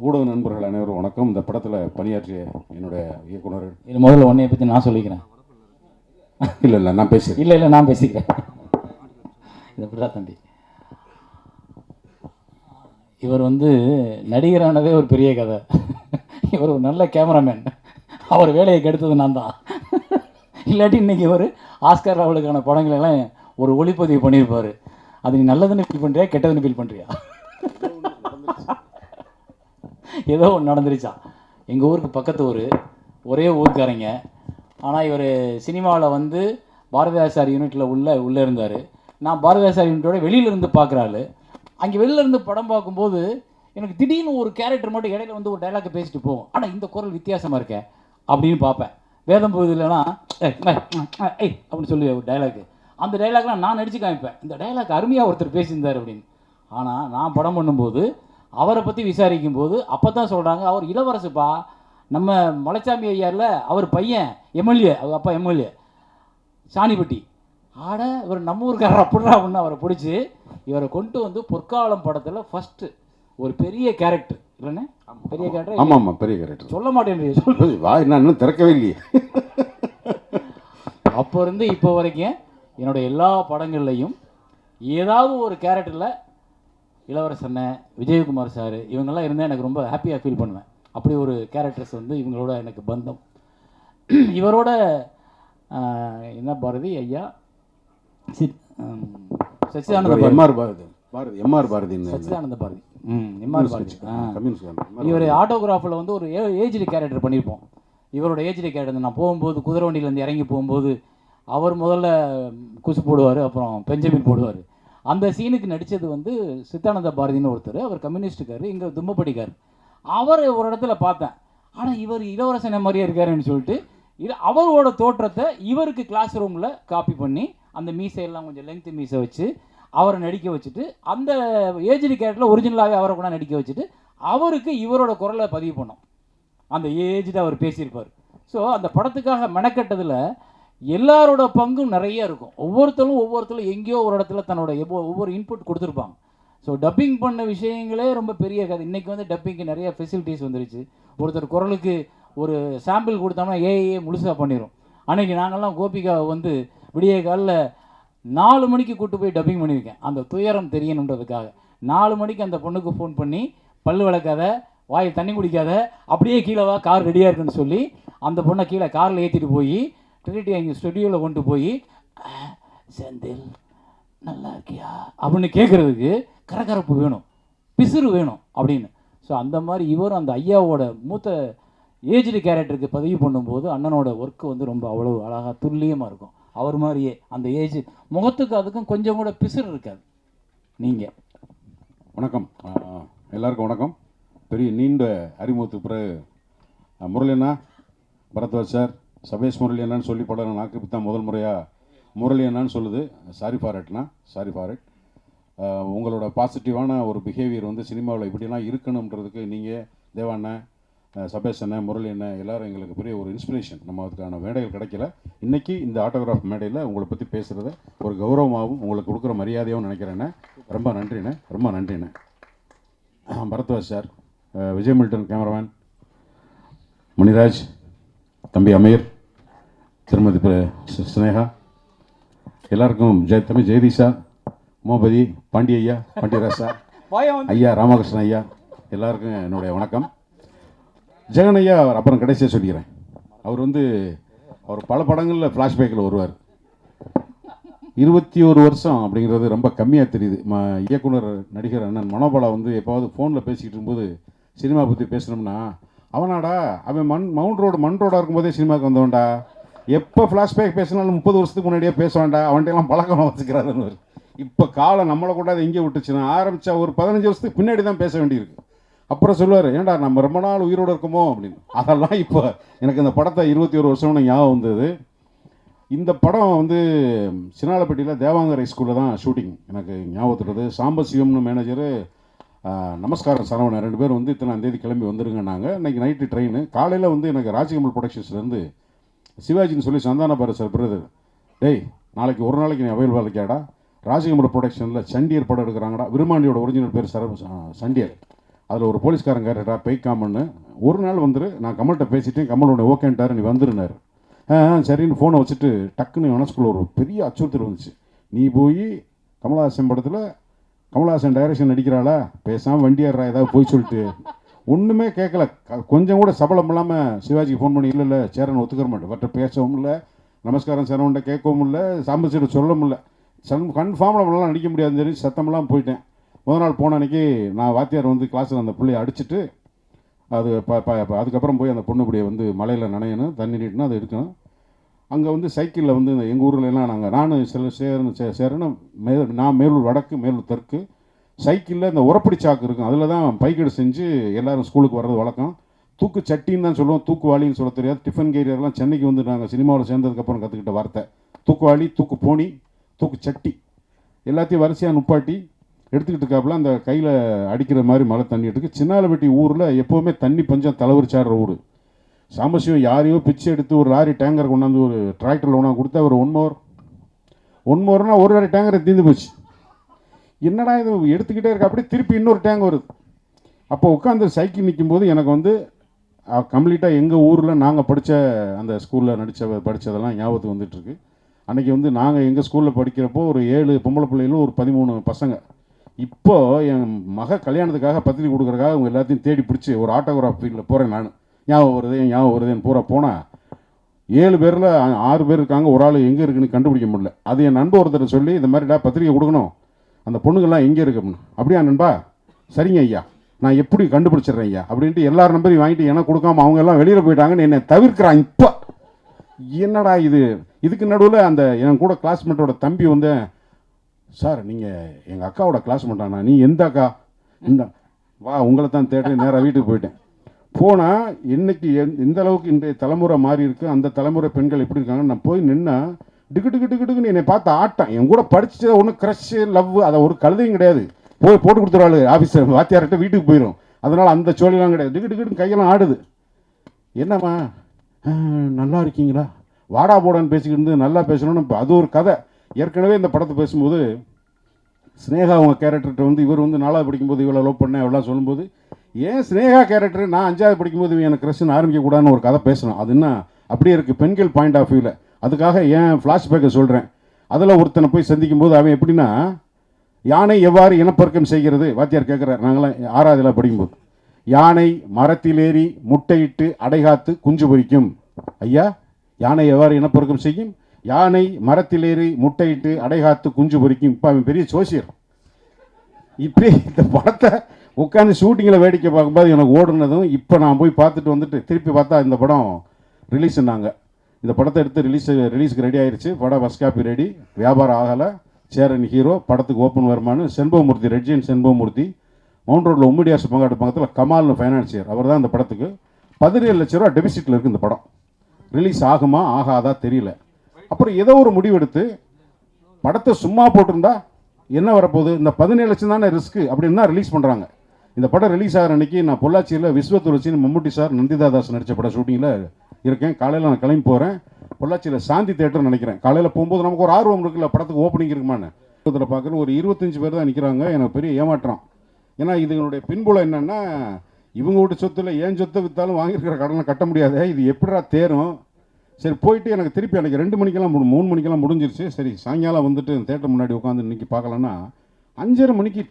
ஊடக நண்பர்கள் அனைவரும் வணக்கம். இந்த படத்தில் பணியாற்றிய என்னுடைய இயக்குனர் இது முதல்ல உன்னைய பற்றி நான் சொல்லிக்கிறேன். இல்லை நான் பேசுகிறேன். இல்லை நான் பேசிக்கிறேன். இதை விடா தம்பி. இவர் நடிகரானதே ஒரு பெரிய கதை. இவர் ஒரு நல்ல கேமராமேன். அவர் வேலையை கெடுத்தது நான் தான். இல்லாட்டி இன்றைக்கி இவர் ஆஸ்கார் அவளுக்கான படங்களெல்லாம் ஒரு ஒளிப்பதிவு பண்ணியிருப்பார். அது நீ நல்லதுன்னு ஃபீல் பண்ணுறியா கெட்டதுன்னு ஃபீல் பண்ணுறியா? ஏதோ ஒன்று நடந்துருச்சா. எங்கள் ஊருக்கு பக்கத்து ஊர், ஒரே ஊருக்காரங்க. ஆனால் இவர் சினிமாவில் பாரதிதாசார் யூனிட்டில் உள்ளே இருந்தார். நான் பாரதிதாசார் யூனிட்டோட வெளியிலேருந்து பார்க்குறாள். அங்கே வெளியிலேருந்து படம் பார்க்கும்போது எனக்கு திடீர்னு ஒரு கேரக்டர் மட்டும் இடையில ஒரு டைலாக்கை பேசிட்டு போகும். ஆனால் இந்த குரல் வித்தியாசமாக இருக்கேன் அப்படின்னு பார்ப்பேன். வேதம் போகுதுலனா ஏய் அப்படின்னு சொல்லி ஒரு டைலாக்கு. அந்த டைலாக்லாம் நான் நடித்து காமிப்பேன். இந்த டைலாக் அருமையாக ஒருத்தர் பேசியிருந்தார் அப்படின்னு. ஆனால் நான் படம் பண்ணும்போது அவரை பற்றி விசாரிக்கும் போது அப்போ தான் சொல்கிறாங்க, அவர் இளவரசுப்பா, நம்ம மலைச்சாமி ஐயாரில் அவர் பையன் எம்எல்ஏ, அவர் அப்பா எம்எல்ஏ சாணிப்பட்டி. ஆட இவர் நம்ம ஊருக்காரர் அப்படின்னா அப்படின்னு அவரை பிடிச்சி இவரை கொண்டு பொற்காலம் படத்தில் ஃபஸ்ட்டு ஒரு பெரிய கேரக்டர் இல்லைண்ணே, பெரிய கேரக்டர். ஆமாம் பெரிய கேரக்டர். சொல்ல மாட்டேன், வா நான் இன்னும் திறக்கவே இல்லையே. அப்போ இருந்து இப்போ வரைக்கும் என்னோடய எல்லா படங்கள்லையும் ஏதாவது ஒரு கேரக்டரில் இளவரசண்ண, விஜயகுமார் சார் இவங்கெல்லாம் இருந்தால் எனக்கு ரொம்ப ஹாப்பியாக ஃபீல் பண்ணுவேன். அப்படி ஒரு கேரக்டர்ஸ் இவங்களோட எனக்கு பந்தம். இவரோட என்ன பாரதி ஐயா சச்சிதானந்த எம்ஆர் பாரதி சச்சிதானந்த பாரதி எம்ஆர் பாரதி. இவர் ஆட்டோகிராஃபில் ஒரு ஏஜ்டு கேரக்டர் பண்ணியிருப்போம். இவரோட ஏஜ்டு கேரக்டர் நான் போகும்போது குதிரை வண்டியிலேருந்து இறங்கி போகும்போது அவர் முதல்ல குசு போடுவார், அப்புறம் பெஞ்சமின் போடுவார். அந்த சீனுக்கு நடித்தது சித்தானந்த பாரதின்னு ஒருத்தர். அவர் கம்யூனிஸ்டுக்கார், இங்கே தும்மப்படிக்கார். அவர் ஒரு இடத்துல பார்த்தேன். ஆனால் இவர் இளவரசனை மாதிரியே இருக்காருன்னு சொல்லிட்டு அவரோட தோற்றத்தை இவருக்கு கிளாஸ் ரூமில் காப்பி பண்ணி அந்த மீசையெல்லாம் கொஞ்சம் லெங்க்த்து மீசை வச்சு அவரை நடிக்க வச்சுட்டு, அந்த ஏஜ்டு கேரக்டரில் ஒரிஜினலாகவே அவரை கூட நடிக்க வச்சுட்டு அவருக்கு இவரோட குரலை பதிவு பண்ணோம். அந்த ஏஜ்டு அவர் பேசியிருப்பார். ஸோ அந்த படத்துக்காக மெனக்கட்டதில் எல்லாரோட பங்கும் நிறைய இருக்கும். ஒவ்வொருத்தரும் எங்கேயோ ஒரு இடத்துல தன்னோட ஒவ்வொரு இன்புட் கொடுத்துருப்பாங்க. ஸோ டப்பிங் பண்ண விஷயங்களே ரொம்ப பெரிய கதை. இன்றைக்கி டப்பிங்க்கு நிறைய ஃபெசிலிட்டிஸ் வந்துருச்சு. ஒருத்தர் குரலுக்கு ஒரு சாம்பிள் கொடுத்தோம்னா ஏஐயே முழுசாக பண்ணிடும். அன்றைக்கி நாங்கள்லாம் கோபிகாவை விடிய காலில் 4 மணிக்கு கூப்பிட்டு போய் டப்பிங் பண்ணியிருக்கேன். அந்த துயரம் தெரியணுன்றதுக்காக 4 மணிக்கு அந்த பொண்ணுக்கு ஃபோன் பண்ணி பல்லு விளக்காத, வாயில் தண்ணி குடிக்காத, அப்படியே கீழே வா, கார் ரெடியாக இருக்குன்னு சொல்லி அந்த பொண்ணை கீழே காரில் ஏற்றிட்டு போய் ட்ரினிட்டி அங்கே ஸ்டுடியோவில் கொண்டு போய் செந்தில் நல்லா இருக்கியா அப்படின்னு கேட்குறதுக்கு கரகரப்பு வேணும், பிசுறு வேணும் அப்படின்னு. ஸோ அந்த மாதிரி இவரும் அந்த ஐயாவோட மூத்த ஏஜ்டு கேரக்டருக்கு பதிவு பண்ணும்போது அண்ணனோட ஒர்க்கு ரொம்ப அவ்வளோ அழகாக துல்லியமாக இருக்கும். அவர் மாதிரியே அந்த ஏஜ் முகத்துக்கு அதுக்கும் கொஞ்சம் கூட பிசுறு இருக்காது. நீங்கள் வணக்கம், எல்லாருக்கும் வணக்கம். பெரிய நீண்ட அறிமுகத்துக்கு பிறகு முரளியண்ணா, பரத்வாஜ் சார், சபேஷ் முரளி அண்ணான்னு சொல்லி படம் நாக்கு தான் முதல் முறையாக முரளி அண்ணான்னு சொல்லுது. Sorry for it. உங்களோட பாசிட்டிவான ஒரு பிஹேவியர் சினிமாவில் இப்படிலாம் இருக்கணுன்றதுக்கு நீங்கள் தேவா அண்ணன், சபேஷ் அண்ணன், முரளி அண்ணன் எல்லோரும் எங்களுக்கு பெரிய ஒரு இன்ஸ்பிரேஷன். நம்ம அதுக்கான மேடைகள் கிடைக்கல. இன்றைக்கி இந்த ஆட்டோகிராஃப் மேடையில் உங்களை பற்றி பேசுகிறத ஒரு கௌரவமாகவும் உங்களுக்கு கொடுக்குற மரியாதையாகவும் நினைக்கிறேண்ணே. ரொம்ப நன்றிண்ணே. பரத்வாஜ் சார், விஜய் மில்டன் கேமராமேன், மணிராஜ், தம்பி அமீர், திருமதி ஸ்னேகா, எல்லாருக்கும் தம்பி ஜெயதீஷா, உமாபதி, பாண்டியராஜா ஐயா, ராமகிருஷ்ணன் ஐயா, எல்லாருக்கும் என்னுடைய வணக்கம். ஜெகன் ஐயா அப்புறம் கடைசியாக சொல்லிக்கிறேன். அவர் பல படங்களில் ஃப்ளாஷ்பேக்கில் வருவார். 21 வருஷம் அப்படிங்கிறது ரொம்ப கம்மியாக தெரியுது. இயக்குனர் நடிகர் அண்ணன் மனோபாலா எப்பாவது ஃபோனில் பேசிக்கிட்டு இருக்கும்போது சினிமா பற்றி பேசினோம்னா, அவனாடா அவன் மவுண்ட் ரோடாக இருக்கும்போதே சினிமாவுக்கு வந்தவன்டா, எப்போ ஃப்ளாஷ்பேக் பேசினாலும் 30 வருஷத்துக்கு முன்னாடியே பேசுவான்டா, அவன்கிட்டலாம் பழக்கமாக வச்சுக்கிறாருன்னு. இப்போ காலம் நம்மளை கூடாது எங்கே விட்டுச்சுன்னா ஆரம்பித்தா ஒரு 15 வருஷத்துக்கு பின்னாடி தான் பேச வேண்டியிருக்கு. அப்புறம் சொல்லுவார், ஏன்டா நம்ம ரொம்ப நாள் உயிரோடு இருக்கோமோ அப்படின்னு. அதெல்லாம் இப்போ எனக்கு இந்த படத்தை 21 வருஷம்னு ஞாபகம் வந்தது. இந்த படம் சின்னாலப்பட்டியில் தேவாங்கர் ஹைஸ்கூலில் தான் ஷூட்டிங் எனக்கு ஞாபகத்துறது. சாம்பசிவம்னு மேனேஜரு, நமஸ்காரம் சரவணன் 2 பேர் இத்தனாம் தேதி கிளம்பி வந்துருங்க. நாங்கள் இன்றைக்கி நைட்டு ட்ரெயின். காலையில் எனக்கு ராஜகமல் ப்ரொடக்ஷன்ஸ்லேருந்து சிவாஜின்னு சொல்லி சந்தான பாரு சார் பிரதர், டேய் நாளைக்கு ஒரு நாளைக்கு நீ அவைலபிளாக இருக்கியாடா, ராஜகமல் ப்ரொடக்ஷனில் சண்டியர் படம் எடுக்கிறாங்கடா. விருமாண்டியோட ஒரிஜினல் பேர் சண்டியர். அதில் ஒரு போலீஸ்காரன் கேட்டா பெய்க்காமன்னு ஒரு நாள் வந்துரு, நான் கமல்கிட்ட பேசிட்டேன், கமலோட ஓகேன்ட்டாரு, நீ வந்துருனாரு. சரின்னு ஃபோனை வச்சுட்டு டக்குன்னு மனசுக்குள்ள ஒரு பெரிய அச்சுறுத்தல் வந்துச்சு. நீ போய் கமலஹாசன் படத்தில் கமலஹாசன் டைரக்ஷன் நடிக்கிறாளா, பேசாமல் வண்டியாடுறா ஏதாவது போய் சொல்லிட்டு. ஒன்றுமே கேட்கல, கொஞ்சம் கூட சபலம் இல்லாமல் சிவாஜிக்கு ஃபோன் பண்ணி, இல்லை சேரன் ஒத்துக்கிற மாட்டேன், பட்ட பேசவும் இல்லை, நமஸ்காரம் சரவண்ட கேட்கவும் இல்லை, சாம்பசிட்டு சொல்லவும் இல்லை, கன்ஃபார்மில் நம்மளால் நடிக்க முடியாதுன்னு சொல்லி சத்தமெல்லாம் போயிட்டேன். முதல் நாள் போன அன்றைக்கி நான் வாத்தியார் வந்து கிளாஸில் அந்த பிள்ளையை அடிச்சுட்டு அது அதுக்கப்புறம் போய் அந்த பொண்ணுப்படியை வந்து மலையில் நனையணும், தண்ணி நீட்டணும், அதை எடுக்கணும். அங்கே வந்து சைக்கிளில் வந்து எங்கள் ஊர்லலாம் நானும் சில சேரணும் நான் மேலூர் வடக்கு மேலூர் தெற்கு சைக்கிளில் இந்த உரப்படி சாக்கு இருக்கும், அதில் தான் பைக்கெடு செஞ்சு எல்லோரும் ஸ்கூலுக்கு வர்றது வழக்கம். தூக்கு சட்டின்னு தான் சொல்லுவோம், தூக்குவாளின்னு சொல்ல தெரியாது. டிஃபன் கேரியர்லாம் சென்னைக்கு வந்து நாங்கள் சினிமாவில் சேர்ந்ததுக்கப்புறம் கற்றுக்கிட்ட வார்த்தை. தூக்குவாளி, தூக்கு போனி, தூக்கு சட்டி எல்லாத்தையும் வரிசையாக நுப்பாட்டி எடுத்துக்கிட்டு இருக்காப்புல. அந்த கையில் அடிக்கிற மாதிரி மழை தண்ணி எடுத்துக்கு. சின்னாலப்பட்டி ஊரில் எப்போவுமே தண்ணி பஞ்சம் தலைவரிச்சாடுற ஊர். சாம்பசிவம் யாரையோ பிச்சை எடுத்து ஒரு லாரி டேங்கர் கொண்டாந்து ஒரு டிராக்டரில் கொண்டாந்து கொடுத்தா ஒரு ஒன் மோர்னா ஒரு லாரி டேங்கரை தீர்ந்து போச்சு. என்னடா இது எடுத்துக்கிட்டே இருக்க, அப்படியே திருப்பி இன்னொரு டேங்க் வருது. அப்போ உட்காந்து சைக்கிள் நிற்கும்போது எனக்கு வந்து கம்ப்ளீட்டாக எங்கள் ஊரில் நாங்கள் படித்த அந்த ஸ்கூலில் படித்ததெல்லாம் ஞாபகத்துக்கு வந்துட்டுருக்கு. அன்றைக்கி வந்து நாங்கள் எங்கள் ஸ்கூலில் படிக்கிறப்போ ஒரு 7 பொம்பளை பிள்ளைகளும் ஒரு 13 பசங்க. இப்போது என் மக கல்யாணத்துக்காக பத்திரிக்கை கொடுக்குறக்காக அவங்க எல்லாத்தையும் தேடி பிடிச்சி ஒரு ஆட்டோகிராஃப் ஃபீல்டில் போகிறேன். நான் ஞாபகம் வருதுன்னு பூரா போனால் 7 பேரில் 6 பேர் இருக்காங்க, ஒரு ஆள் எங்கே இருக்குன்னு கண்டுபிடிக்க முடியல. அது என் நண்பர் ஒருத்தர் சொல்லி இந்த மாதிரிடா பத்திரிக்கை கொடுக்கணும், அந்த பொண்ணுங்கள்லாம் எங்கே இருக்கு அப்படின்னு. அப்படியா நண்பா, சரிங்க ஐயா, நான் எப்படி கண்டுபிடிச்சிட்றேன் ஐயா அப்படின்ட்டு எல்லார் நம்பரையும் வாங்கிட்டு எனக்கு கொடுக்காம அவங்க எல்லாம் வெளியில் போயிட்டாங்கன்னு என்னை தவிர்க்கிறான். இப்போ என்னடா இதுக்கு நடுவில் அந்த என் கூட கிளாஸ்மேட்டோட தம்பி வந்து, சார் நீங்கள் எங்கள் அக்காவோட கிளாஸ்மேட்டானா, நீ எந்த அக்கா, இந்த வா உங்களை தான் தேடி நேராக வீட்டுக்கு போயிட்டேன். போனால் இன்னைக்கு எந்த அளவுக்கு இன்றைய தலைமுறை மாறி இருக்குது, அந்த தலைமுறை பெண்கள் எப்படி இருக்காங்கன்னு நான் போய் நின்னா டிக்குன்னு என்னை பார்த்து ஆட்டம். என் கூட படிச்சு ஒன்றும் க்ரஷ் லவ் அதை ஒரு கழுதையும் கிடையாது. போய் போட்டு கொடுத்துருவாள் ஆஃபீஸர் வாத்தியார்கிட்ட வீட்டுக்கு போயிடும். அதனால் அந்த சோழிலாம் கிடையாது. டிக்குன்னு கையெல்லாம் ஆடுது. என்னம்மா நல்லா இருக்கீங்களா, வாடா போடான்னு பேசிக்கிட்டு இருந்து நல்லா பேசணும்னு அது ஒரு கதை. ஏற்கனவே இந்த படத்தை பேசும்போது ஸ்னேகா அவங்க கேரக்டர்கிட்ட வந்து இவர் வந்து 4வது படிக்கும்போது இவ்வளோ லவ் பண்ணேன் எவ்வளோ சொல்லும்போது, ஏன் ஸ்னேகா கேரக்டர் நான் 5வது படிக்கும்போது எனக்கு க்ரஷ்ன்னு ஆரம்பிக்கக்கூடாதுன்னு ஒரு கதை பேசணும். அது என்ன அப்படியே இருக்குது பெண்கள் பாயிண்ட் ஆஃப் வியூவில். அதுக்காக ஏன் ஃப்ளாஷ்பேக்கை சொல்கிறேன். அதில் ஒருத்தனை போய் சந்திக்கும் போது அவன் எப்படின்னா, யானை எவ்வாறு இனப்பெருக்கம் செய்கிறது வாத்தியார் கேட்குறார். நாங்களாம் 6வதுல படிக்கும்போது, யானை மரத்திலேறி முட்டையிட்டு அடைகாத்து குஞ்சு பொரிக்கும். ஐயா, யானை எவ்வாறு இனப்பெருக்கம் செய்யும்? யானை மரத்திலேறி முட்டையிட்டு அடைகாத்து குஞ்சு பொரிக்கும். இப்போ அவன் பெரிய சோசியர். இப்படி இந்த படத்தை உட்காந்து ஷூட்டிங்கில் வேடிக்கை பார்க்கும்போது எனக்கு ஓடுனதும், இப்போ நான் போய் பார்த்துட்டு வந்துட்டு திருப்பி பார்த்தா இந்த படம் ரிலீஸ்னாங்க. இந்த படத்தை எடுத்து ரிலீஸுக்கு ரெடி ஆயிடுச்சு. படம் ஃபஸ்ட் காப்பி ரெடி, வியாபாரம் ஆகலை, சேரன் ஹீரோ, படத்துக்கு ஓப்பன் வருமானு செண்பகமூர்த்தி, ரெட்ஜின் செண்பகமூர்த்தி, மவுண்ட் ரோட்டில் உம்மிடியாஸ் பங்காட்டு பக்கத்தில் கமால்னு ஃபைனான்சியர், அவர் தான் இந்த படத்துக்கு 17 லட்ச ரூபா டெபிசிட்டில் இருக்குது. இந்த படம் ரிலீஸ் ஆகுமா ஆகாதா தெரியல. அப்புறம் ஏதோ ஒரு முடிவெடுத்து படத்தை சும்மா போட்டிருந்தா என்ன வரப்போகுது, இந்த 17 லட்சம் தானே ரிஸ்க்கு அப்படின்னு தான் ரிலீஸ் பண்ணுறாங்க. இந்த படம் ரிலீஸ் ஆகிற அன்றைக்கி நான் பொள்ளாச்சியில் விஸ்வத்துளசின்னு மம்முட்டி சார் நந்திதாதாஸ் நடித்த படம் ஷூட்டிங்கில் இருக்கேன். காலையில் நான் கிளம்பி போகிறேன். பொள்ளாச்சியில் சாந்தி தேட்டர்னு நினைக்கிறேன். காலையில் போகும்போது நமக்கு ஒரு ஆர்வம் இருக்குல்ல, படத்துக்கு ஓப்பனிங் இருக்குமான்னு. இதில் பார்க்குறேன் ஒரு 25 பேர் தான் நிற்கிறாங்க. எனக்கு பெரிய ஏமாற்றம். ஏன்னா இதனுடைய பின்புலம் என்னென்னா, இவங்க வீட்டு சொத்துல ஏன் சொத்தை விற்றாலும் வாங்கியிருக்கிற கடனை கட்ட முடியாது, இது எப்படிடா தேரும். சரி போயிட்டு எனக்கு திருப்பி எனக்கு 2 மணிக்கெல்லாம் 3 மணிக்கெல்லாம் முடிஞ்சிருச்சு. சரி சாயங்காலம் வந்துட்டு தேட்டர் முன்னாடி உட்காந்து இன்றைக்கி பார்க்கலன்னா 5:30 மணிக்கு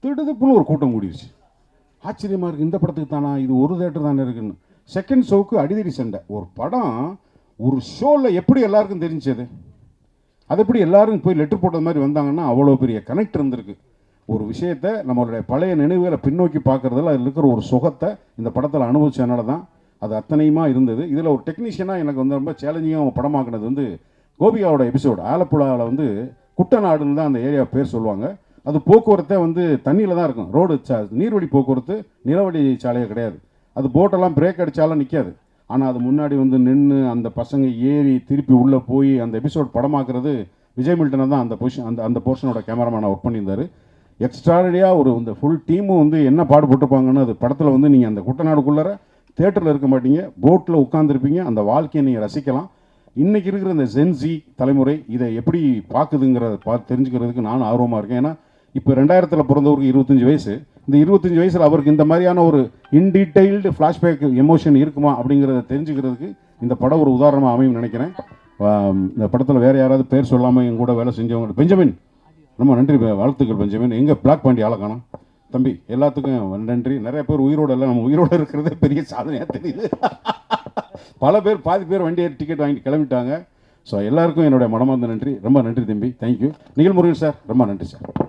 திடுதுப்புன்னு ஒரு கூட்டம் கூடிருச்சு. ஆச்சரியமாக இருக்குது, இந்த படத்துக்கு தானா, இது ஒரு தேட்டர் தானே இருக்குன்னு. செகண்ட் ஷோவுக்கு அடிதடி சண்டை. ஒரு படம் ஒரு ஷோவில் எப்படி எல்லாருக்கும் தெரிஞ்சது, அது எப்படி எல்லாரும் போய் லெட்டர் போட்டது மாதிரி வந்தாங்கன்னா அவ்வளோ பெரிய கனெக்ட் இருந்திருக்கு. ஒரு விஷயத்தை நம்மளுடைய பழைய நினைவுகளை பின்னோக்கி பார்க்குறதுல அதில் இருக்கிற ஒரு சுகத்தை இந்த படத்தில் அனுபவிச்சதுனால தான் அது அத்தனையுமா இருந்தது. இதில் ஒரு டெக்னீஷியனாக எனக்கு வந்து ரொம்ப சேலஞ்சிங்காக படமாக்குனது வந்து கோபியாவோட எபிசோடு. ஆலப்புழாவில் வந்து குட்டநாடுன்னு தான் அந்த ஏரியா பேர் சொல்லுவாங்க. அது போக்குவரத்தை வந்து தண்ணியில் தான் இருக்கும். ரோடு நீர்வழி போக்குவரத்து, நிலவழி சாலையே கிடையாது. அது போட்டெல்லாம் பிரேக் அடித்தாலும் நிற்காது. ஆனால் அது முன்னாடி வந்து நின்று அந்த பசங்க ஏறி திருப்பி உள்ளே போய் அந்த எபிசோட் படமாக்குறது விஜய் மில்டனை தான் அந்த போர்ஷனோட கேமராமேனை ஒர்க் பண்ணியிருந்தார். எக்ஸ்ட்ராடியாக ஒரு இந்த ஃபுல் டீமும் வந்து என்ன பாடுபட்டுருப்பாங்கன்னு அது படத்தில் வந்து நீங்கள் அந்த குட்டநாடுக்குள்ளே தேட்டரில் இருக்க மாட்டீங்க, போட்டில் உட்காந்துருப்பீங்க, அந்த வாழ்க்கையை நீங்கள் ரசிக்கலாம். இன்றைக்கி இருக்கிற இந்த ஜென்சி தலைமுறை இதை எப்படி பார்க்குதுங்கிறத தெரிஞ்சுக்கிறதுக்கு நானும் ஆர்வமாக இருக்கேன். ஏன்னா இப்போ 2000 பிறந்தவருக்கு 25 வயசு, இந்த 25 வயசில் அவருக்கு இந்த மாதிரியான ஒரு இன்டீட்டெயில்டு ஃப்ளாஷ்பேக் எமோஷன் இருக்குமா அப்படிங்கிறத தெரிஞ்சுக்கிறதுக்கு இந்த படம் ஒரு உதாரணமாக அமையும் நினைக்கிறேன். இந்த படத்தில் வேறு யாராவது பேர் சொல்லாமல் எங்க கூட வேலை செஞ்சவங்க, பெஞ்சமின், ரொம்ப நன்றி, வாழ்த்துக்கள் பெஞ்சமின். எங்கே பிளாக் பாண்டி ஆளை காணோம் தம்பி, எல்லாத்துக்கும் நன்றி. நிறைய பேர் உயிரோடு இல்லை, நம்ம உயிரோடு இருக்கிறதே பெரிய சாதனையாக தெரியுது. பல பேர், பாதி பேர் வண்டியை டிக்கெட் வாங்கிட்டு கிளம்பிட்டாங்க. ஸோ எல்லாருக்கும் என்னுடைய மனமார்ந்த நன்றி, ரொம்ப நன்றி தம்பி, தேங்க்யூ. நிகழ்முருகன் சார், ரொம்ப நன்றி சார்.